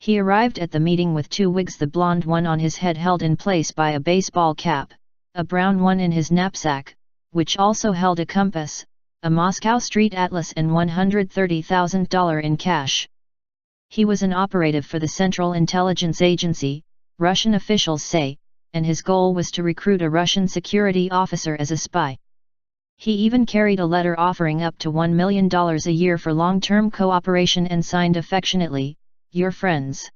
He arrived at the meeting with two wigs, the blonde one on his head held in place by a baseball cap, a brown one in his knapsack, which also held a compass, a Moscow street atlas and $130,000 in cash. He was an operative for the Central Intelligence Agency, Russian officials say, and his goal was to recruit a Russian security officer as a spy. He even carried a letter offering up to $1 million a year for long-term cooperation and signed affectionately, "Your friends."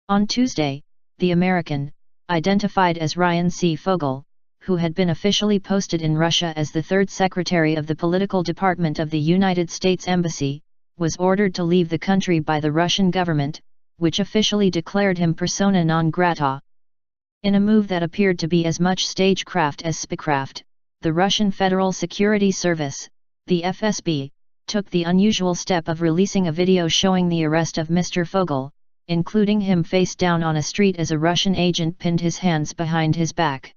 On Tuesday, the American, identified as Ryan C. Fogle, who had been officially posted in Russia as the third secretary of the political department of the United States Embassy, was ordered to leave the country by the Russian government, which officially declared him persona non grata. In a move that appeared to be as much stagecraft as spycraft, the Russian Federal Security Service, the F.S.B, took the unusual step of releasing a video showing the arrest of Mr. Fogle, including him face down on a street as a Russian agent pinned his hands behind his back.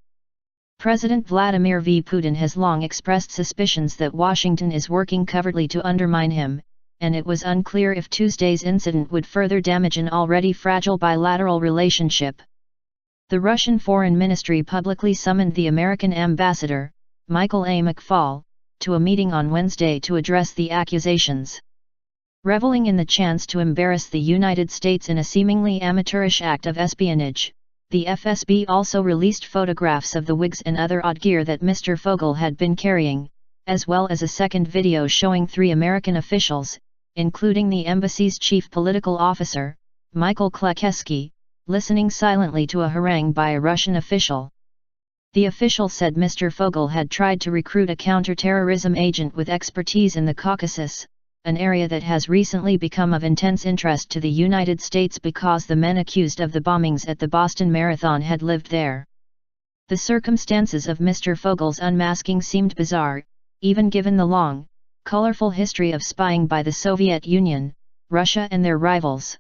President Vladimir Putin has long expressed suspicions that Washington is working covertly to undermine him, and it was unclear if Tuesday's incident would further damage an already fragile bilateral relationship. The Russian Foreign Ministry publicly summoned the American ambassador, Michael A. McFaul, to a meeting on Wednesday to address the accusations. Reveling in the chance to embarrass the United States in a seemingly amateurish act of espionage, the F.S.B. also released photographs of the wigs and other odd gear that Mr. Fogle had been carrying, as well as a second video showing three American officials, including the embassy's chief political officer, Michael Klekeski, listening silently to a harangue by a Russian official. The official said Mr. Fogle had tried to recruit a counterterrorism agent with expertise in the Caucasus, an area that has recently become of intense interest to the United States because the men accused of the bombings at the Boston Marathon had lived there. The circumstances of Mr. Fogle's unmasking seemed bizarre, even given the long, colorful history of spying by the Soviet Union, Russia and their rivals.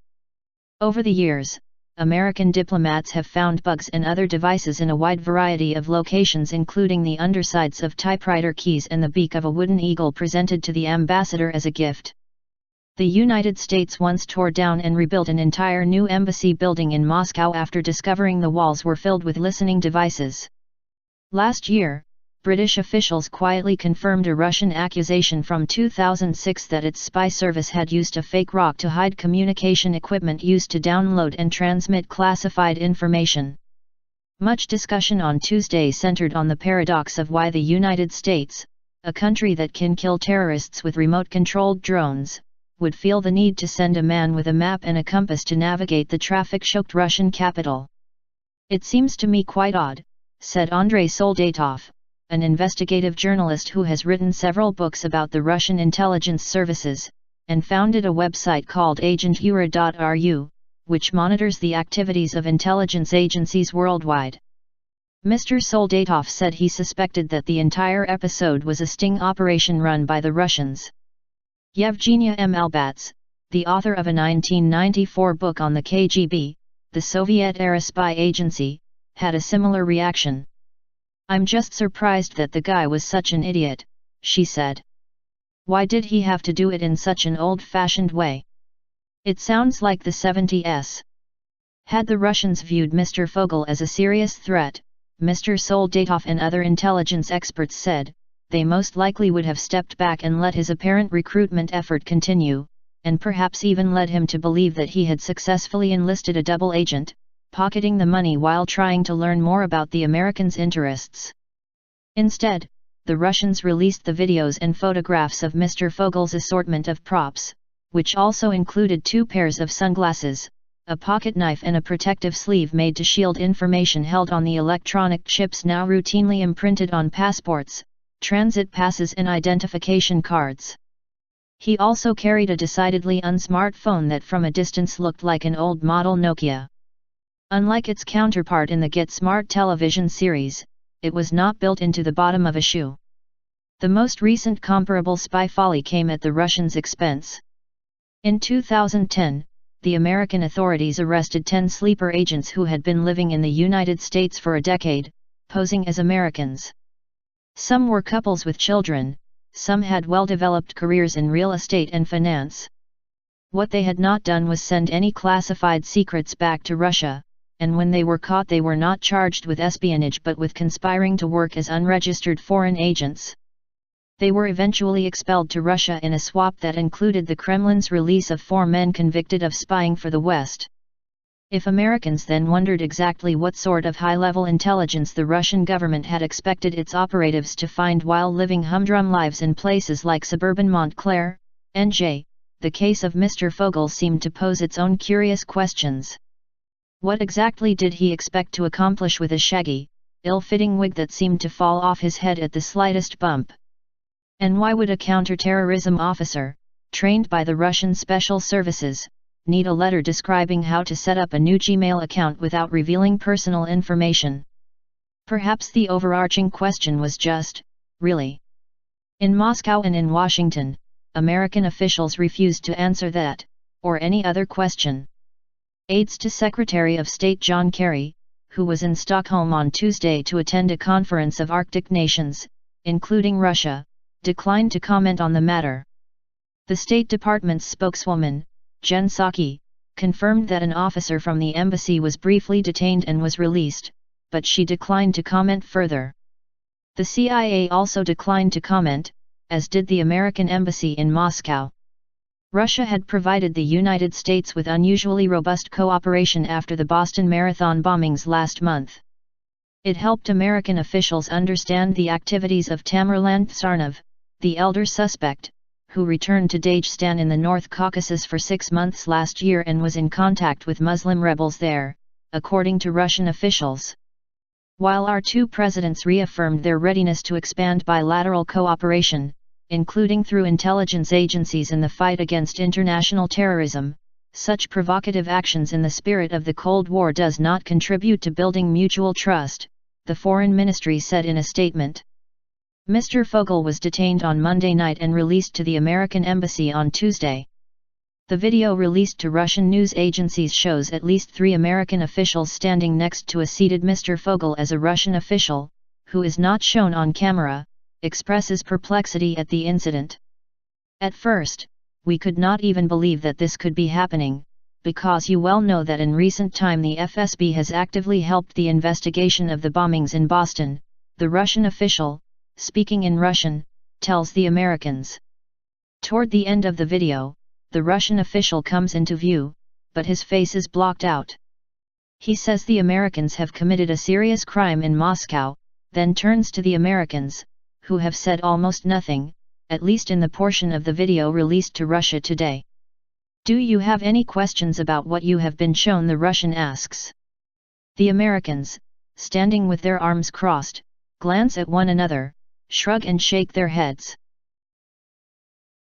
Over the years, American diplomats have found bugs and other devices in a wide variety of locations, including the undersides of typewriter keys and the beak of a wooden eagle presented to the ambassador as a gift. The United States once tore down and rebuilt an entire new embassy building in Moscow after discovering the walls were filled with listening devices. Last year, British officials quietly confirmed a Russian accusation from 2006 that its spy service had used a fake rock to hide communication equipment used to download and transmit classified information. Much discussion on Tuesday centered on the paradox of why the United States, a country that can kill terrorists with remote-controlled drones, would feel the need to send a man with a map and a compass to navigate the traffic-choked Russian capital. "It seems to me quite odd," said Andrei Soldatov, an investigative journalist who has written several books about the Russian intelligence services, and founded a website called agentura.ru, which monitors the activities of intelligence agencies worldwide. Mr. Soldatov said he suspected that the entire episode was a sting operation run by the Russians. Yevgenia M. Albats, the author of a 1994 book on the KGB, the Soviet-era spy agency, had a similar reaction. "I'm just surprised that the guy was such an idiot," she said. "Why did he have to do it in such an old-fashioned way? It sounds like the 70s. Had the Russians viewed Mr. Fogle as a serious threat, Mr. Soldatov and other intelligence experts said, they most likely would have stepped back and let his apparent recruitment effort continue, and perhaps even led him to believe that he had successfully enlisted a double agent, pocketing the money while trying to learn more about the Americans' interests. Instead, the Russians released the videos and photographs of Mr. Fogle's assortment of props, which also included 2 pairs of sunglasses, a pocket knife and a protective sleeve made to shield information held on the electronic chips now routinely imprinted on passports, transit passes and identification cards. He also carried a decidedly unsmart phone that from a distance looked like an old model Nokia. Unlike its counterpart in the Get Smart television series, it was not built into the bottom of a shoe. The most recent comparable spy folly came at the Russians' expense. In 2010, the American authorities arrested 10 sleeper agents who had been living in the United States for a decade, posing as Americans. Some were couples with children, some had well-developed careers in real estate and finance. What they had not done was send any classified secrets back to Russia, and when they were caught they were not charged with espionage but with conspiring to work as unregistered foreign agents. They were eventually expelled to Russia in a swap that included the Kremlin's release of 4 men convicted of spying for the West. If Americans then wondered exactly what sort of high-level intelligence the Russian government had expected its operatives to find while living humdrum lives in places like suburban Montclair, NJ, the case of Mr. Fogle seemed to pose its own curious questions. What exactly did he expect to accomplish with a shaggy, ill-fitting wig that seemed to fall off his head at the slightest bump? And why would a counterterrorism officer, trained by the Russian Special Services, need a letter describing how to set up a new Gmail account without revealing personal information? Perhaps the overarching question was just, really? In Moscow and in Washington, American officials refused to answer that, or any other question. Aides to Secretary of State John Kerry, who was in Stockholm on Tuesday to attend a conference of Arctic nations, including Russia, declined to comment on the matter. The State Department's spokeswoman, Jen Psaki, confirmed that an officer from the embassy was briefly detained and was released, but she declined to comment further. The CIA also declined to comment, as did the American embassy in Moscow. Russia had provided the United States with unusually robust cooperation after the Boston Marathon bombings last month. It helped American officials understand the activities of Tamerlan Tsarnaev, the elder suspect, who returned to Dagestan in the North Caucasus for 6 months last year and was in contact with Muslim rebels there, according to Russian officials. While our two presidents reaffirmed their readiness to expand bilateral cooperation, including through intelligence agencies in the fight against international terrorism, such provocative actions in the spirit of the Cold War does not contribute to building mutual trust, the Foreign Ministry said in a statement. Mr. Fogle was detained on Monday night and released to the American embassy on Tuesday. The video released to Russian news agencies shows at least 3 American officials standing next to a seated Mr. Fogle as a Russian official, who is not shown on camera, expresses perplexity at the incident. At first, we could not even believe that this could be happening, because you well know that in recent time the F.S.B. has actively helped the investigation of the bombings in Boston, the Russian official, speaking in Russian, tells the Americans. Toward the end of the video, the Russian official comes into view, but his face is blocked out. He says the Americans have committed a serious crime in Moscow, then turns to the Americans, who have said almost nothing, at least in the portion of the video released to Russia today. Do you have any questions about what you have been shown? The Russian asks. The Americans, standing with their arms crossed, glance at one another, shrug and shake their heads.